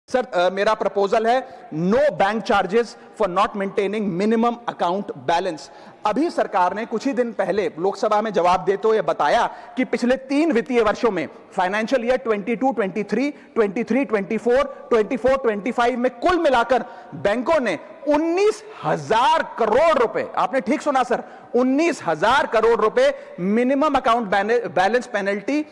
Sir मेरा proposal है no bank charges for not maintaining minimum account balance. अभी सरकार ने कुछ ही दिन पहले लोकसभा में जवाब देते हुए बताया कि पिछले 3 वित्तीय वर्षों में फाइनेंशियल ईयर 22-23, 23-24, 24-25 में कुल मिलाकर बैंकों ने 19,000 करोड़ रुपए, आपने ठीक सुना सर, 19,000 करोड़ रुपए minimum account balance penalty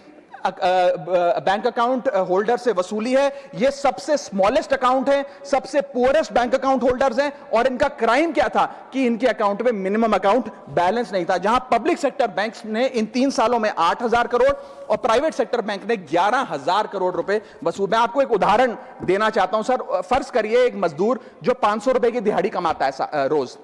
bank account holder से वसूली है। ये सबसे स्मॉलेस्ट अकाउंट है, सबसे पुअरेस्ट बैंक अकाउंट होल्डर्स हैं, और इनका क्राइम क्या था कि इनके अकाउंट में मिनिमम अकाउंट बैलेंस नहीं था। जहां पब्लिक सेक्टर बैंक्स ने इन 3 सालों में 8,000 करोड़ और प्राइवेट सेक्टर बैंक ने 11,000 करोड़ रुपए वसूल। मैं आपको एक उदाहरण देना चाहता हूं सर। फर्ज करिए एक मजदूर जो 500 रुपए की दिहाड़ी कमाता है रोज,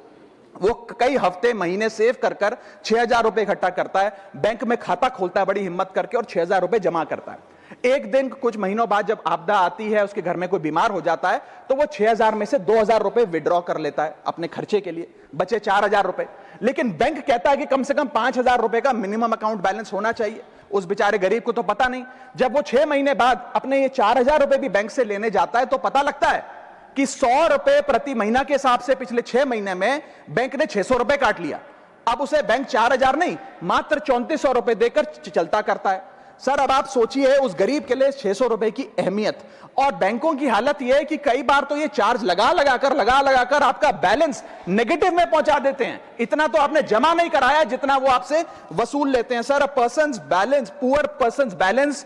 वो कई हफ्ते महीने सेव कर 6,000 रुपए इकट्ठा करता है, बैंक में खाता खोलता है बड़ी हिम्मत करके और 6,000 रुपए जमा करता है। एक दिन कुछ महीनों बाद जब आपदा आती है, उसके घर में कोई बीमार हो जाता है, तो वो 6,000 में से 2,000 रुपए विड्रॉ कर लेता है अपने खर्चे के लिए, बचे 4,000 रुपए। लेकिन बैंक कहता है कि कम से कम 5,000 रुपए का मिनिमम अकाउंट बैलेंस होना चाहिए। उस बेचारे गरीब को तो पता नहीं। जब वो 6 महीने बाद अपने ये 4,000 रुपए भी बैंक से लेने जाता है तो पता लगता है कि 100 रुपए प्रति महीना के हिसाब से पिछले 6 महीने में बैंक ने 600 रुपए काट लिया। अब उसे बैंक 4,000 नहीं, मात्र 3,400 रुपए देकर चलता करता है। सर अब आप सोचिए उस गरीब के लिए 600 रुपए की अहमियत। और बैंकों की हालत यह है कि कई बार तो ये चार्ज लगा लगाकर आपका बैलेंस नेगेटिव में पहुंचा देते हैं। इतना तो आपने जमा नहीं कराया जितना वो आपसे वसूल लेते हैं। Sir a persons balance, poor persons balance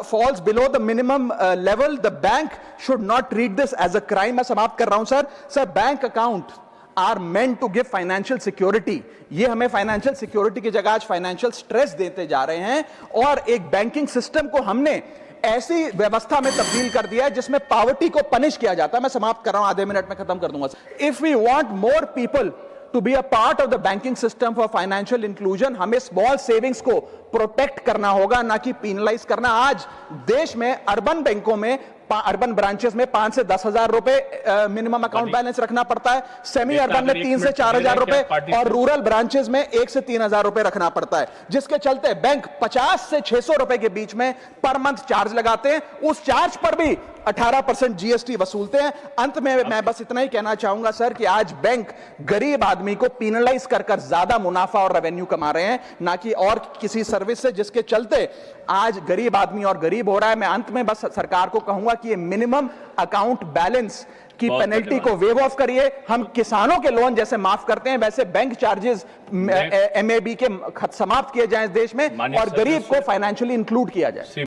falls below the minimum level, the bank should not treat this as a crime। मैं समाप्त कर रहा हूं sir. Bank account are meant to give financial security। ये हमें फाइनेंशियल सिक्योरिटी की जगह आज फाइनेंशियल स्ट्रेस देते जा रहे हैं, और एक बैंकिंग सिस्टम को हमने ऐसी व्यवस्था में तब्दील कर दिया है जिसमें पॉवर्टी को पनिश किया जाता है। मैं समाप्त कर रहा हूं, आधे मिनट में खत्म कर दूंगा। If we want more people to be a part of the banking system for financial inclusion, हमें स्मॉल सेविंग्स को प्रोटेक्ट करना होगा, ना कि पीनलाइज करना। आज देश में अर्बन बैंकों में, अर्बन ब्रांचेस में 5 से 10,000 रुपए मिनिमम अकाउंट बैलेंस रखना पड़ता है, सेमी अर्बन में 3 से 4,000 रुपए, और रूरल ब्रांचेस में 1 से 3,000 रुपए रखना पड़ता है, जिसके चलते बैंक 50 से 600 रुपए के बीच में पर मंथ चार्ज लगाते हैं। उस चार्ज पर भी 18% जीएसटी वसूलते हैं। अंत में मैं बस इतना ही कहना चाहूंगा सर कि आज बैंक गरीब आदमी को पीनलाइज कर ज्यादा मुनाफा और रेवेन्यू कमा रहे हैं, ना कि और किसी सर्विस से, जिसके चलते आज गरीब आदमी और गरीब हो रहा है। मैं अंत में बस सरकार को कहूंगा कि ये मिनिमम अकाउंट बैलेंस की पेनल्टी को वेव ऑफ करिए। हम किसानों के लोन जैसे माफ करते हैं, वैसे बैंक चार्जेस एमएबी के समाप्त किए जाएं इस देश में, और गरीब को फाइनेंशियली इंक्लूड किया जाए।